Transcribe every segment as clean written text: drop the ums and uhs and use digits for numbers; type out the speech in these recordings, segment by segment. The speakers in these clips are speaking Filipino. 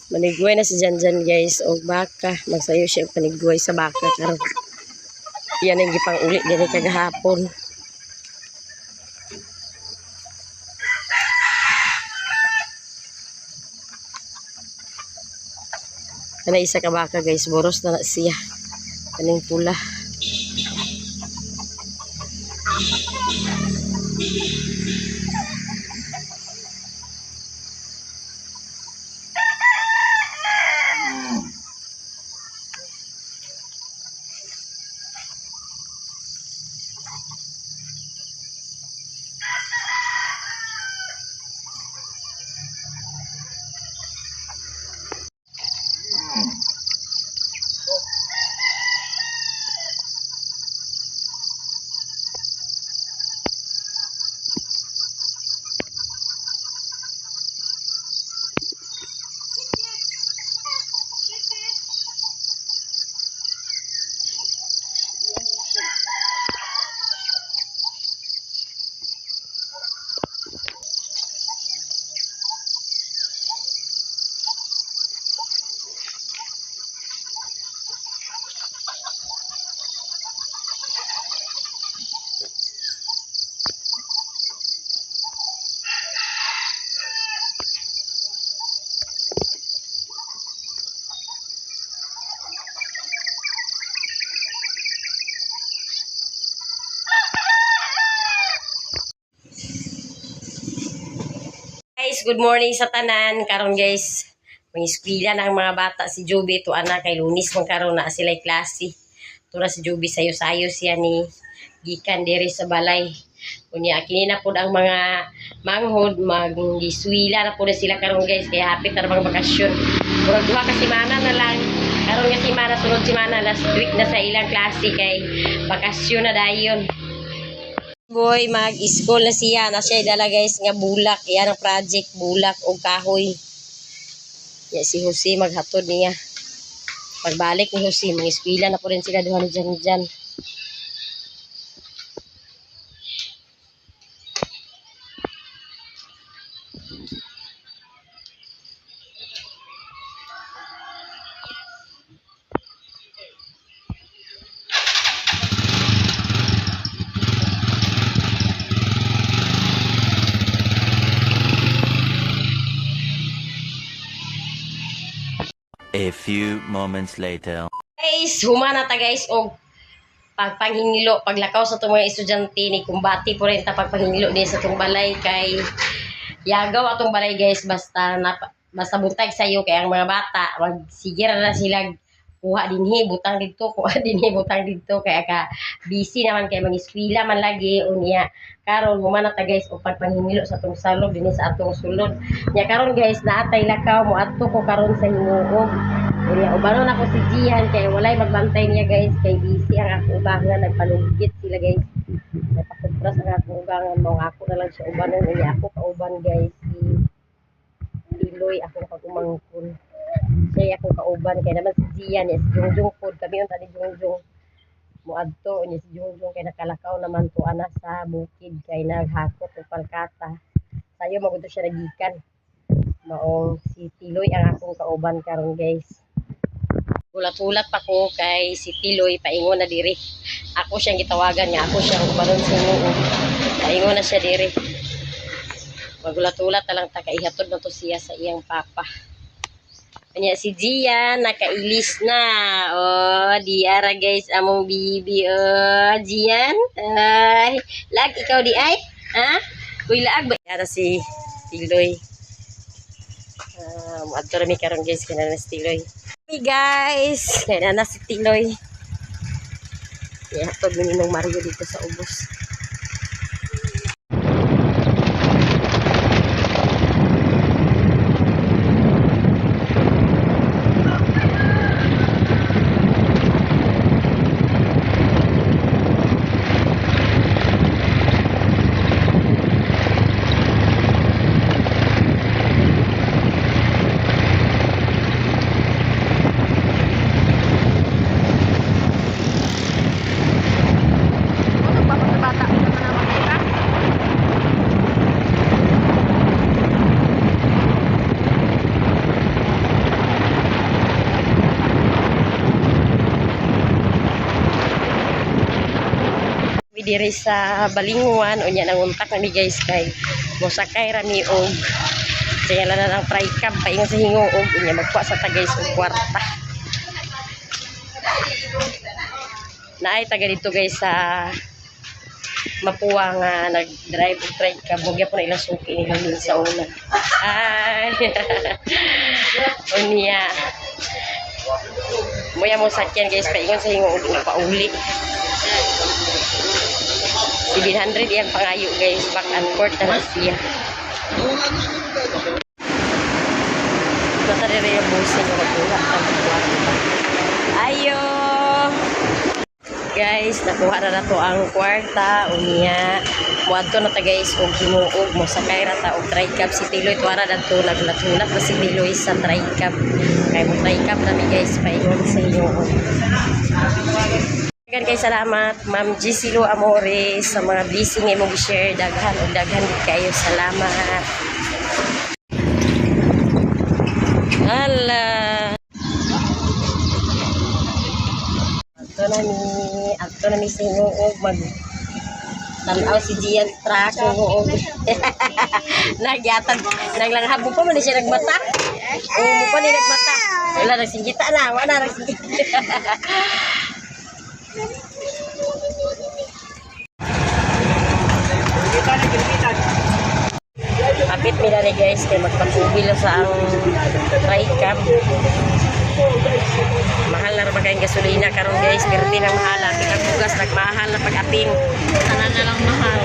Manigway na si Janjan guys o baka. Magsayo siya panigway sa baka karon. Yan ang gipang ulit din kagahapon. Kana isa ka baka guys, boros na siya. Kaning pula. Guys, good morning sa tanan. Karon guys, mangiskwela ng mga bata si Joby to ana kay Lunis man karon na sila'y klase. To na si Joby sayo-sayo siya ni gikan diri sa balay. Kunya kini na pud ang mga manghod maggiswila na pud sila karon guys kay hapit na mga bakasyon. Murag duha ka semana na lang. Karon nga semana sunod semana last week na sa ilang klase kay bakasyon na dayon. Boy, mag-school na siya. Na siya dala guys nga bulak. Yan ang project, bulak o kahoy. Ya, si Jose maghatod niya. Pagbalik ni Jose, mag-eskwela na po rin sila duha ni dyan. A few moments later. Guys, humana ta guys og pagpanghingilo, paglakaw sa itong mga estudyante ni kumbati po rin ta pagpanghingilo din sa itong balay kay yagaw atong balay guys basta buntag sayo kay ang mga bata magsigira na sila kuha dinhi butang dito kay ka busy naman kay mag-eskwela man lagi unya karon humana ta guys og pagpanghingilo sa itong salog dinhi sa atong sulod nya karon guys naatay lakaw mo adto ko karon sa himuog. Unya ubanon ako si Jihan kay walay magbantay niya guys kay busy ang ako ubangan nagpalugit sila guys. Napakupras ang ako ubangan mo ako na lang siya ubanon unya ako kauban guys si Tiloy ako pag-umangkon. Siya ako kauban kay naman si Jihan si Jungjung pod kami unta ni Jungjung muadto unya si Jungjung kay nakalakaw naman to ana sa bukid kay naghakot og palkata. Sayo magud siya nagikan. Maong si Tiloy ang akong kauban karon guys. Ulat-ulat pa ko kay si Tiloy paingon na diri. Ako siyang gitawagan nga ako siyang ubanon sa himuog. Paingon na siya diri. Magulat-ulat na lang ta kay ihatod na to siya sa iyang papa. Kanya si Gian nakailis na. Oh, diara guys among bibi. Oh, Gian. Ay, lag ikaw di ay? Ha? Uy laag ba? Yara si Tiloy. Adto rami karon guys kana na si Tiloy. Hey guys, kana na si Tiloy. Ihatod ni Ninong Mario dito sa ubos. Bata diri sa Balinguan unya nanguntak nami guys kay mosakay rami og tingala na ng fry cab paingon sa hingoog unya magkuha sa ta guys og kwarta. Naay taga dito guys sa Mapua nga nag-drive og fry cab bugya po na ilang suki ni sa una. Ay. Unya Muya mo sakyan guys, paingon sa hingo og pauli. 700 yang pangayo guys, back and forth na siya. Nata dire yung busing nga magbuhat ang kwarta. Ayo. Guys, nakuha na to ang kwarta unya. Muadto na ta guys og himuog mo sakay ra ta og tricab si Tiloy tuara dadto naglathulat na si Tiloy sa tricab. Kay mo tricab nami guys paingon sa inyo. Daghan kay salamat Ma'am Gisilo Amores sa mga blessing nga imong share daghan og daghan kayo salamat. Hala. Ato na ni sa inyo og mag tanaw si Gian truck og nagyatan naglanghab mo pa man siya nagmata. Oo mo pa ni nagmata. Wala nang singgita na, wala nang singgita. Apit mi na ni guys kay magpatubil sa ang tricab. Mahal na rin kayong gasolina karon guys, pero di nang mahal ang bugas nagmahal na pag-aping. Tanan na lang mahal.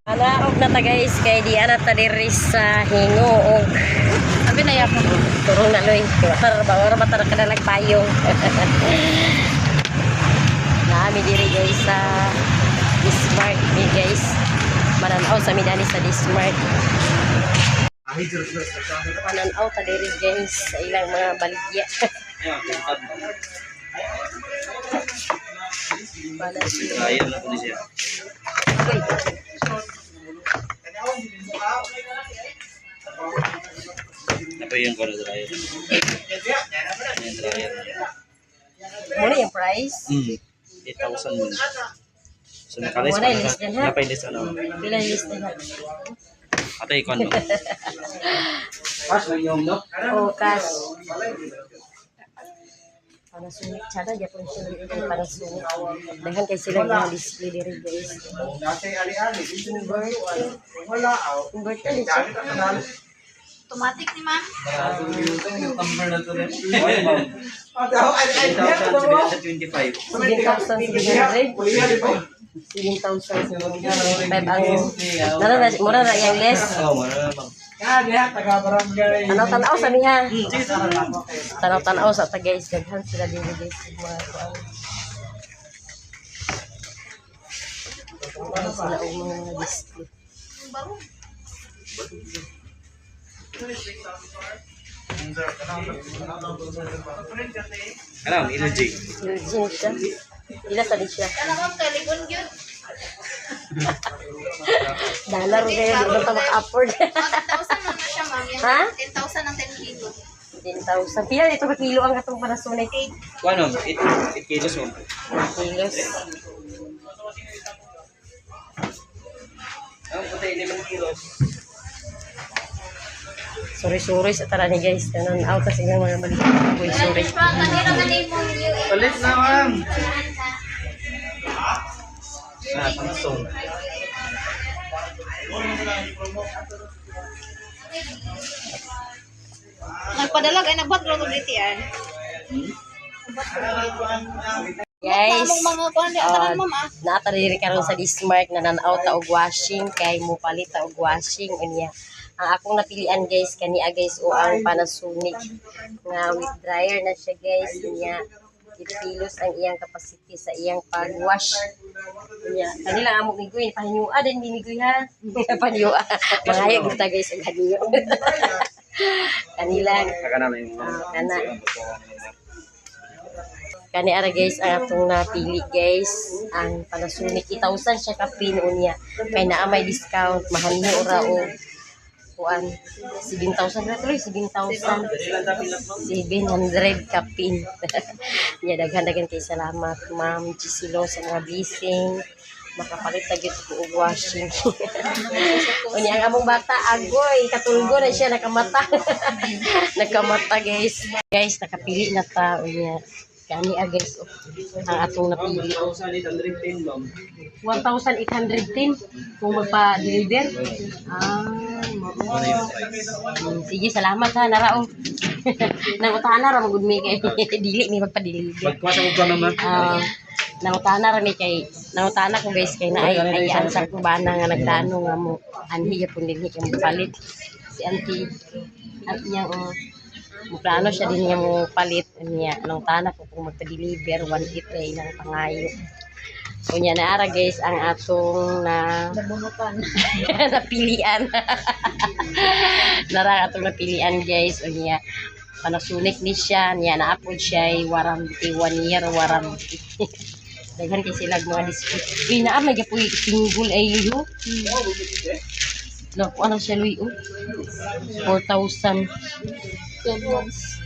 Anaog na ta guys kay di ana ta diri sa hingo og abi na ya turong na loy watar ba matar ka na nagpayong. Nami diri guys sa Smart ni guys. Mananaw sa midani sa Smart. Mananaw ta diri guys sa ilang mga baligya. Ayan na po siya. Apa yung kono dryer? Yung dryer. Muna yung price? 8,000 mo. So nakalis Muna pa yung list din ha? napailis ano. Pila yung list na Atay kon mo. Cash lang yung no? oh cash. Panasonic sana Japon sila dito Panasonic. Dahan kay sila mga display diri guys. Dati ali-ali. Wala converter dito. Automatic ni ma'am. Yung number na to rin. 7,725. 7,700. 7,700 ang mura na yung less. Oh, mara bang. Taga-barangay. Tanaw-tanaw sa niya. Tanaw-tanaw sa ta guys. Daghan sila dito guys. Mga kuan. Sila ang mga display. Ano, ilojig. Yung siya. Ila sa di siya. Kala ma'am, kaligon yun. Dollar kayo. Di ba ito maka-afford? 10,000 lang na siya ma'am. Yan, Ha? 10,000 ang 10 kilo. 10,000. Pila dito ka kilo ang atong Panasonic? Ano, 8 kilos mo. Kilos. Ang puti 5 kilos. Sorry sa tara ni guys. Kanan out kasi nga mga balik. Uy, sorry. Pa, kanina ka na yung Palit na ma'am. Samsung. nagpadalag ay nagbat lang ulit yan. Guys, Mga kuhan di ataran ma'am ah. natariri karon sa Dismark na nanaw ta og washing kay mo palit ta og washing unya. Ang akong napilian guys kani guys o ang Panasonic nga with dryer na siya guys unya. kilos ang iyang capacity sa iyang pag-wash. Kanya, kanila amo migoy, pahinyua din migoy ha. Pahinyua. Mahayag kita guys ang haniyo. Kanila. Saka na yung Kana. Kani ara guys ang atong napili guys. Ang Panasonic 8,000 siya ka pin unya. Kay naa may discount, mahaniyo ra o kuan 7,000 na tuloy 7,000 700 kapin. Nya daghan-daghan kay salamat Ma'am Chisilo sa mga blessing makapalit ta gyud ko og washing. Unya ang among bata agoy katulgo na siya nakamata. Nakamata guys. Guys nakapili na ta unya. Kani guys ang atong napili 1,810 ma'am. 1,810 kung magpa-deliver. Sige, salamat ha, narao. Nangutahan na ra magud mi kay dili mi magpa-deliver. Magkuha sa ma'am. Nangutahan na ra mi kay nangutahan ko guys kay naay ayan sa kubana nga nagtanong nga mo anhi gyapon dinhi kay palit si auntie at niya plano siya din niya mo palit niya nang tanak ko kung magpa-deliver 1 ay ng pangayo. Kunya na ara guys ang atong na Nabunutan. napilian. Nara atong napilian guys unya Panasonic ni siya niya na-upload siya ay warranty 1 year warranty. Daghan kay sila mga display. Naa may gapoy single ay yo. No, ano siya Louis 4,000 12 months.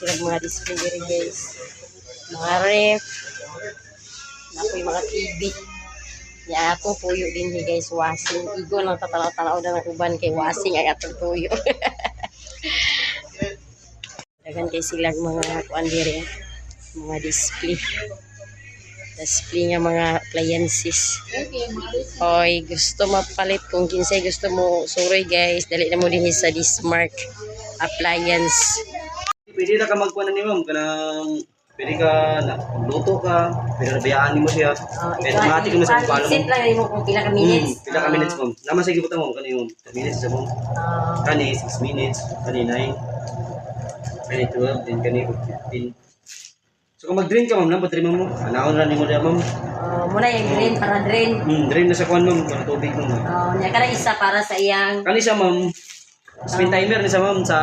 sila mga display diri guys. Mga ref. Napoy mga TV. Ya ako puyo din ni guys washing. Igo lang tatanaw-tanaw na ng uban kay washing ang atong puyo. Dagan kay sila mga kuan diri. Mga display. Display nga mga appliances. Oy, gusto mapalit kung kinsay gusto mo suroy guys, dali na mo din sa Dismark appliance. Pwede na ka magkuha na ni ma'am kanang pwede ka na luto ka, pwede na bayaan mo siya. Pwede mati ka mo sa palo Set mo. lang mo kung pila ka minutes. Pila ka minutes ma'am. Naman sa gibutan mo kani ma'am. 10 minutes sa ma'am. Kani 6 minutes, kani 9. Kani 12, then kani 15. So kung mag-drain ka ma'am, nang patrima mo. Anaon ra nimo diya ma'am. Muna yung drain para drain. Drain na sa kuan ma'am, para tubig mo. Nya kana isa para sa iyang Kani siya ma'am. Spin timer ni sa ma'am sa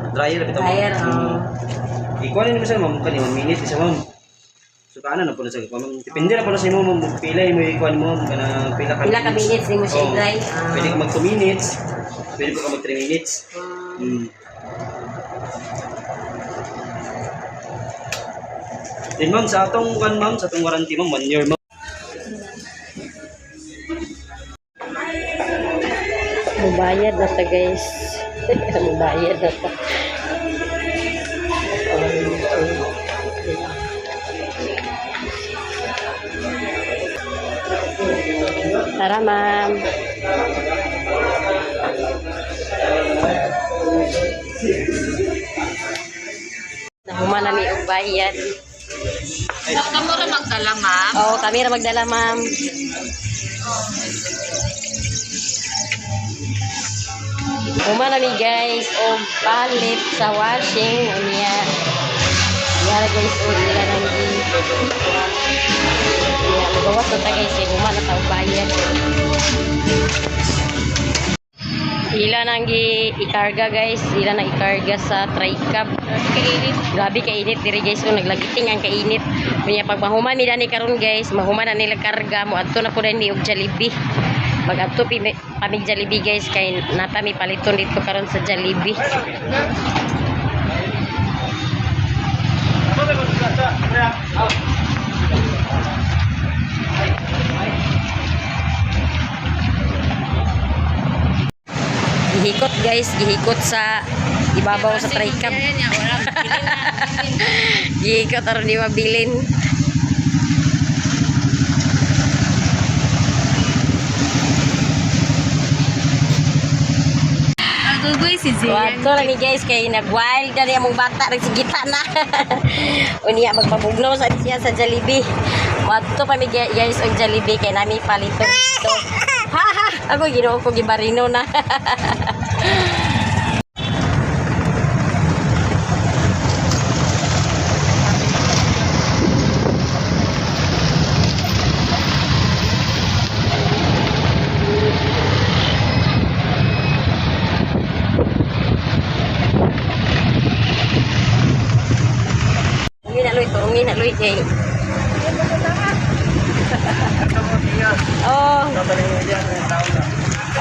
dryer bitaw. Dryer, Ikuan ni siya ma'am kani 1 minute ni sa ma'am. So kana na po na sa ma'am. Depende na po na sa imo ma'am. Pila mo ikuan mo kana pila ka minutes ni mo siya Oo. i-dry. Pwede ka mag 2 minutes. Pwede ka mag 3 minutes. Then ma'am sa atong kan ma'am sa atong warranty ma'am 1 year ma'am. Mubayad na ta guys. Mubayad na ta. Tara ma'am. Nahuman na mi og bayad. Kamu ra magdala, ma'am. Oo, kami ra magdala ma'am. Human na mi guys og palit sa washing unya. Yara guys og ila nang gi. Ya, gawas ta guys kay human na ta og bayad. Ila nang gi ikarga guys, ila nang ikarga sa tricab. Grabe kainit diri guys, kung naglagiting ang kainit. Kunya pag mahuman mi dani karon guys, mahuman na nila karga mo adto na pud mi og Jollibee. Mag-adto pamig Jollibee guys kay napa mi paliton dito karon sa Jollibee. Gihikot guys, gihikot sa ibabaw sa tricab. Gihikot aron di mabilin. Agugoy si Wato lang ni guys kay nag-wild na niya mong bata nagsigita na. Unya magpabugnaw sa siya sa Jollibee. Wato pa mi guys og Jollibee kay nami palito dito. Ha ha, ako ginoo ko gibarino na. hangin na Luis kay. Oh.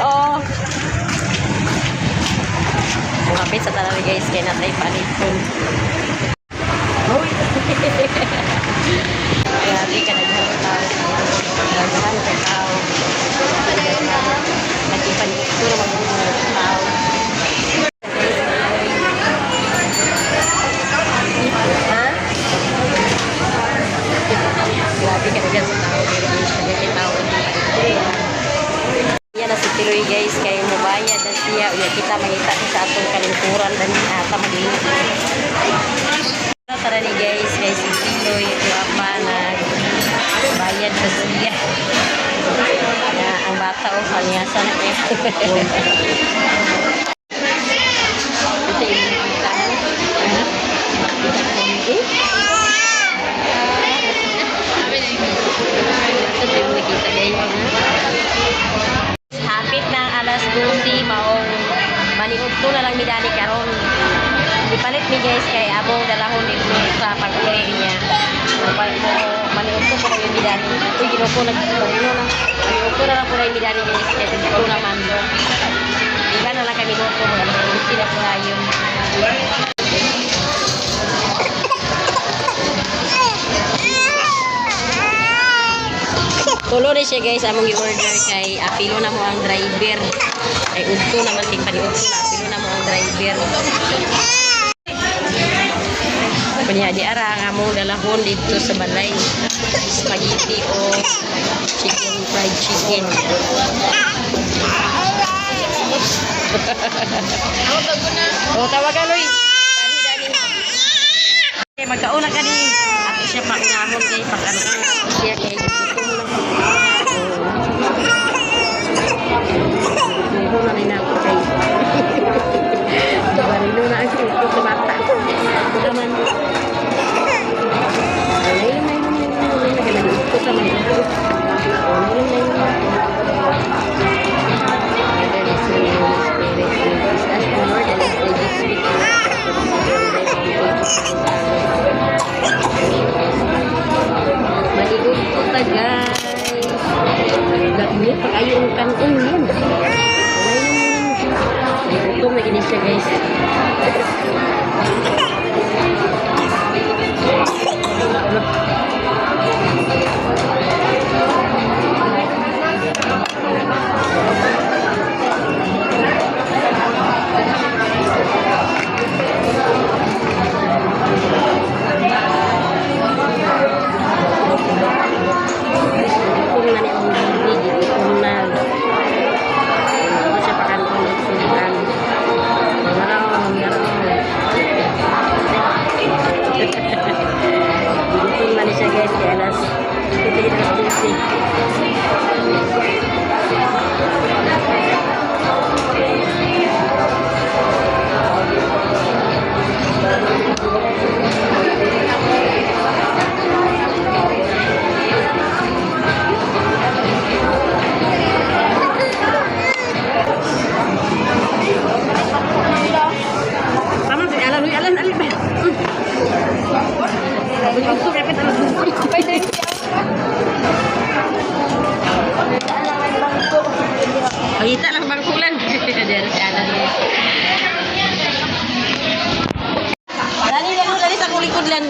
Oh. Kapit sa talaga guys kay natay palipon. Grabe ka nagtao. Naghan ka tao. Nagkipaniguro mag-uunod tao. Ha? Grabe ka naghan sa tao. Naghan tao. Yan na si Tiloy guys. Kaya mubayad na siya. Uya kita mangita sa atong kalingkuran. Dani ata mag-iinit. Tara ni guys, si Tiloy, ito apa bayad sa siya. Na ang bata o kanyasa na niya. Ito yung nakita mo. Ito yung nakita guys. Hapit na alas 12, maong maniugto na lang midani karon. Ipalit mi guys kay abong dalahon dito sa pag-uwi niya. Maniugto po kayo midani. Uy, ginuko na maniugto na lang po kayo midani guys. Kaya dito naman. Iba na lang kami nuko. Sila po ngayon. Tulo na siya guys, among i-order kay apilo na mo ang driver. Ay udto naman ting paniudto na apilo na mo ang driver. Kanya di ara ang among dalahon dito sa balay. Spaghetti o chicken, fried chicken. O tawagan Loy. Okay, magkauna ka ni. Ato siya pa unahon kay pag-ano siya kay maligot po ta guys. Gagawin pag ayaw ang kanon yan. Ito na gini siya guys. Pagita lang bangkulan. Dari si Alan. Dani sa kulikod lan.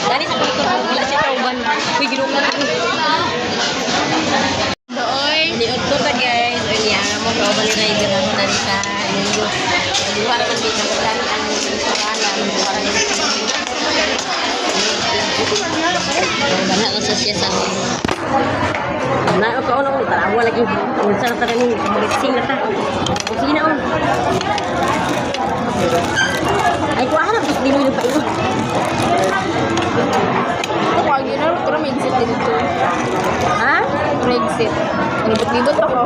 Dani sa kulikod. Wala siya kauban. Uy, ginuman ako. Doy. Niudto ta guys. Uy, niya mo kauban ni rider ako dani sa inyo. Dua naman dito sa dani ang isawalan. Para ni Bana ko sa siya sa na ko ono tarawa lagi unsa ta kani mixing na ta sige na on ay ko ana bus dinu pa ito Ako lagi na pero may exit dito. ha May exit. Libot-libot ako.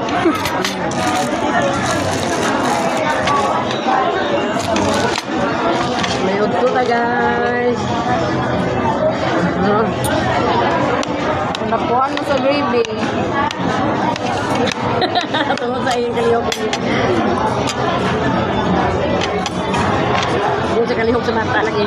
may udto ta guys Nakuha na sa gravy. tungod sa iyong kalihok yung sa kalihok sa mata lagi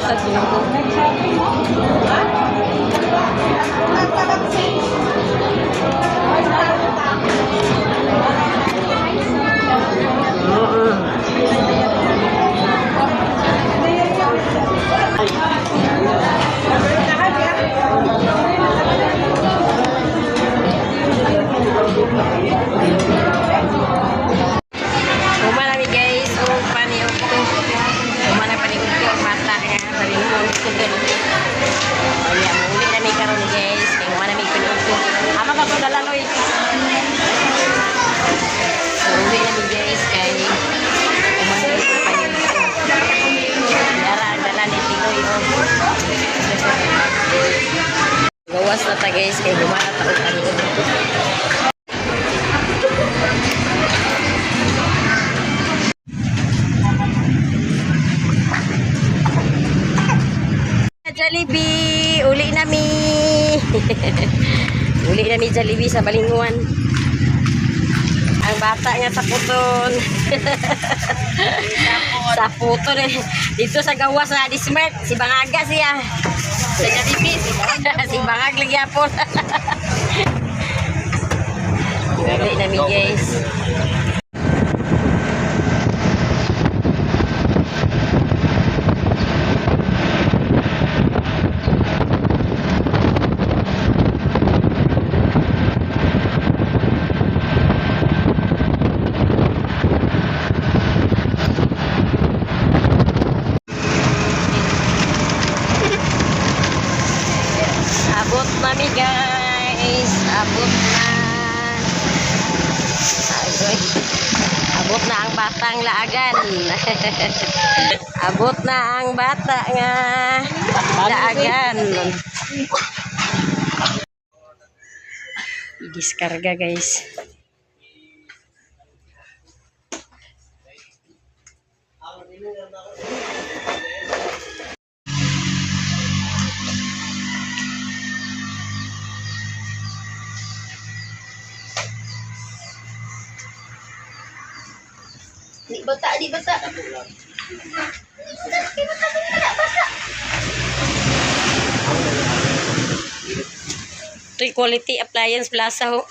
sa sinugo. Umarami guys, o paniog ko. Umarami paniog ko ang mata nga. Palingon ko din. Kaya muli na may karoon guys. Kaya umarami paniog ko. Ama pa ko dalaloy. Muli na may guys. Kaya umarami ko paniog ko. Yara ang dalan ni Tinoy. Gawas na ta guys. Kaya gumana ta ang paniog ko. Jollibee, uli nami. Uli nami Jollibee sa Balinguan. Ang bata nga taputon. Sa puton eh. Dito sa gawas sa Dismart, si Bangaga siya. Sa Jollibee, si Bangag lagi apon. Uli nami guys. Abot nami guys. Abot na. Agoy. Abot na ang batang laagan. Abot na ang bata nga laagan. I-diskarga guys. Di bata, di bata. Ito'y Quality Appliance Plaza ho.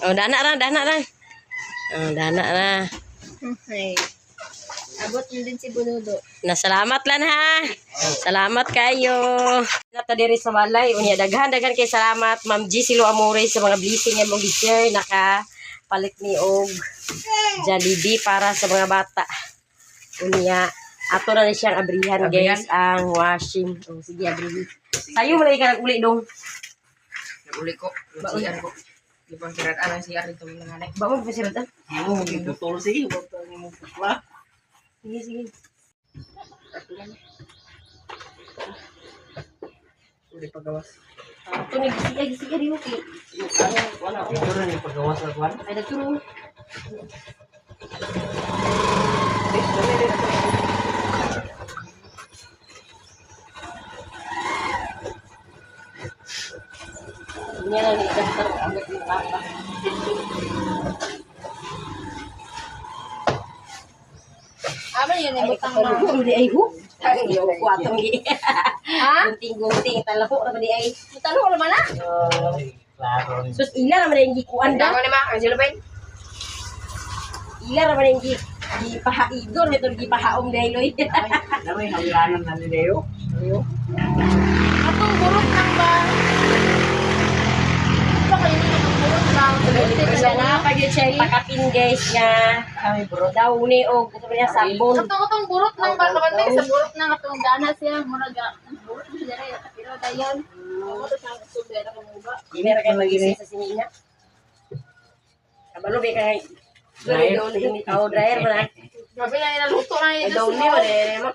Oh, dana na, dana na. Oh, dana na. Okay. Abot mo din si Bunudo. Nasalamat lang ha. Salamat kayo. Nata diri sa Walay. Unya daghan kay salamat Ma'am G Silo Amore sa mga blessing nga mong gi-share naka palit ni og Jollibee para sa mga bata. Unya ato na siyang abrihan guys ang washing. Oh, sige abri. Sayo mo ka uli dong. Uli ko. Siyan ko. Di pang kiraan ang siya rito ng nanay. Ba mo pasiratan? Oo, giputol sige. Butol ni mo putla. Sige sige. Uli pagawas. Ato ni sige di okay. Wala ko. Ito rin yung pagawas na kuwan. Ay dagturo. Niya lang ikastar abot ni papa. Ama yun, ibutang na. Ano di ay ho? Yo kwatong gi. Ha? Gunting-gunting talako ra ba di ay. Tanong ko naman na. Klaro ni. Sus ila ra man yung gikuan da. Tanong naman, ang silupin. Ila ra man yung gipahaidor ito gipahaom dahil loy. Namay hawilanan na ni Leo. Leo. Atong burot ng ba? Ito kayo nila ng burot ng Isa na pag yung siya pakapin guys nga Kami bro. daw ni og ito niya sabon. Atong burot ng ba naman din sa burot ng atong dana siya murag burot mo dere pero dayon. Mo to sang subera ko mo ba? Hindi ra kay lagi sa sinina. Kabalo be kay Dryer. Dryer ba? Grabe na nilaluto na yun. Daw ni wala mo.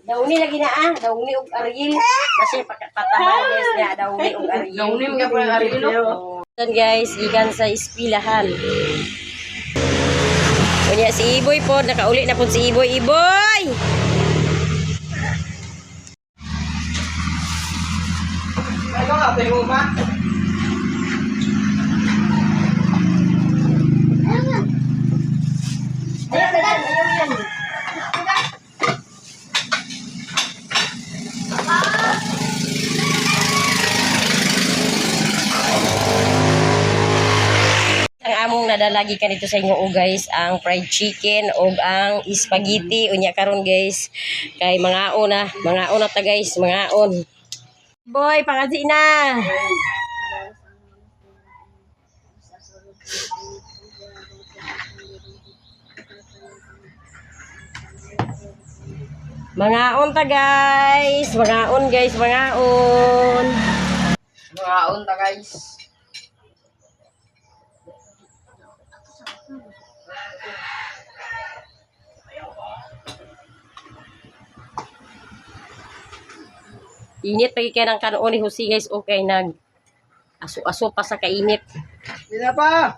Daw ni lagi na daw ni og Ariel kasi patahan guys niya daw ni og Ariel. Naunim ka pa ng Ariel. Yan guys, ikan sa ispilahan. Kunya si Iboy po, nakauli na po si Iboy. Iboy! Ano ka, tayo ma? ipadala gikan dito sa inyo o guys ang fried chicken o ang spaghetti unya karon guys kay mga una ta guys, mga on. Boy, pangasi na. Mga on ta guys, mga on guys, mga on. Mga unta guys. Init pagi kay ng kanon ni Jose guys, okay nag aso-aso pa sa kainit. Hindi pa!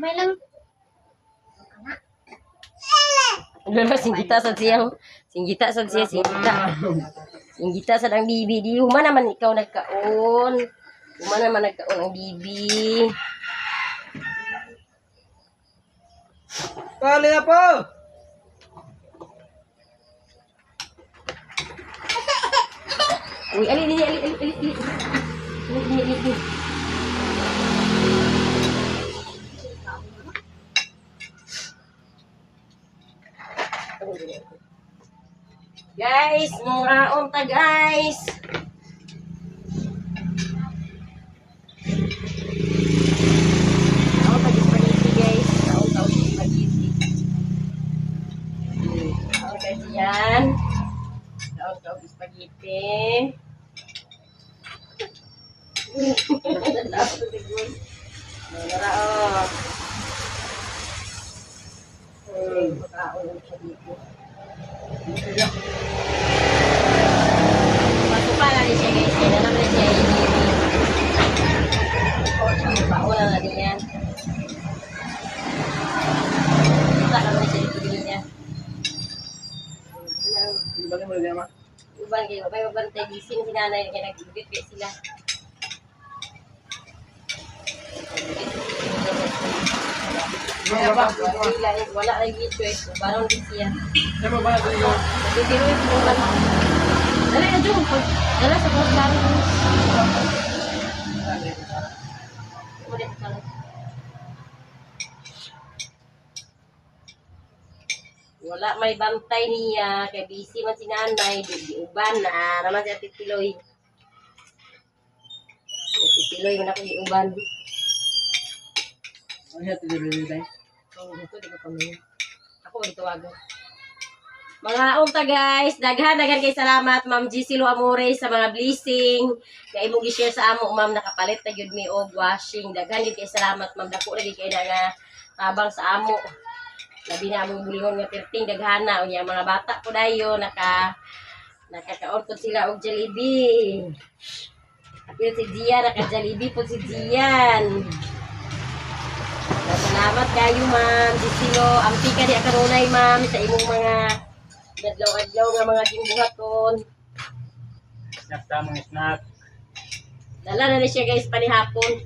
May lang. Lalo singgita sa siya. Singgita sa siya, singgita. Singgita sa ang bibi. Di human naman ikaw nagkaon. Human naman nagkaon ang bibi. Pali na po! Uy, ali. Guys, mga unta guys. Unta spaghetti guys. Unta spaghetti. Unta yan. Unta spaghetti. Masuka na rin siya guys. Kaya naman rin siya pauna na din yan. Masuka na rin siya ibigin niya. Uban kayo. May uban tayo gisin si nanay. Kaya nag-ibigit kayo sila. Wala lagi choice. Barang din siya. Titiruin ko lang. Dali na dyan. Dala sa kwartaro. Wala may bantay niya. Kaya busy man si nanay. Di uban na. Naman siya titiloy. Titiloy man ako di uban. Ano siya titiloy tayo? Oo, ito di ko kami. Ako magtawagan. Mga unta guys, daghan kay salamat Ma'am GC Lo Amore sa mga blessing. Kay mo gi-share sa amo ma'am nakapalit na gyud mi og washing. Daghan gyud kay salamat ma'am, dako lagi kay nga tabang sa amo. Labi na among bulingon nga perting daghana unya mga bata ko dayo nakakaon po sila og Jollibee. Apil si Gian naka-Jollibee po si Gian. Salamat kayo ma'am GC Lo. Ampi ka di kanunay ma'am sa imong mga adlaw-adlaw nga mga gimbuhaton. Snack tamang snack. Dala na siya guys panihapon.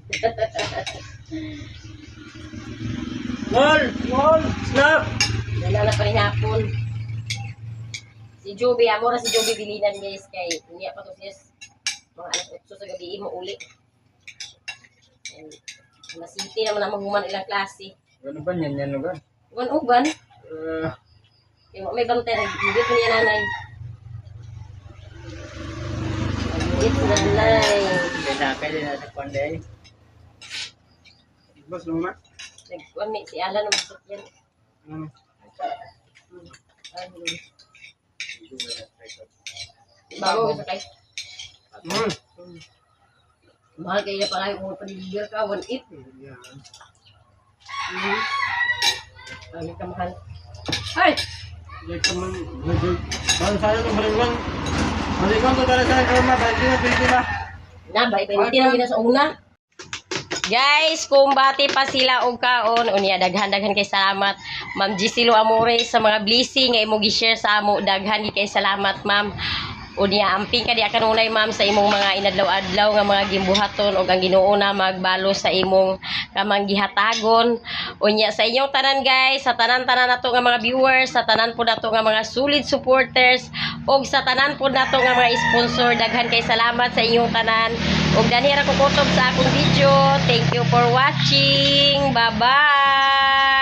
Mall! Snack! Dala na panihapon. Si Joby, amora si Joby bilinan guys kay niya pa to sis. Mga alas 8 sa gabi mo uli. Masiti naman ang maghuman ilang klase. Ano ba yan ba? Uban. Yung may bantay, nagigit mo niya nanay. Nagigit mo nanay. Kaya din natin panday. Boss, luma? Nagkuhan may si Alan ng masok yan. Bago sa kay. Mahal kayo na pala yung panigil ka, 1.8. Ano ka mahal? Ay! Bang saya ng balikan. Balikan to para sa kama, balikan na. Na, bay-bay na sa una. Guys, kung bati pa sila og kaon, unya daghan kay salamat Ma'am GC Lo Amore sa mga blessing nga imo gi-share sa amo. Daghan kay salamat ma'am. Unya amping ka di kanunay ma'am sa imong mga inadlaw-adlaw nga mga gimbuhaton og ang Ginoo na magbalo sa imong kamang gihatagon. Unya sa inyong tanan guys, sa tanan-tanan nato nga mga viewers, sa tanan po nato nga mga solid supporters og sa tanan po nato nga mga sponsor, daghan kay salamat sa inyong tanan. Og dani ra ko kutob sa akong video. Thank you for watching. Bye-bye.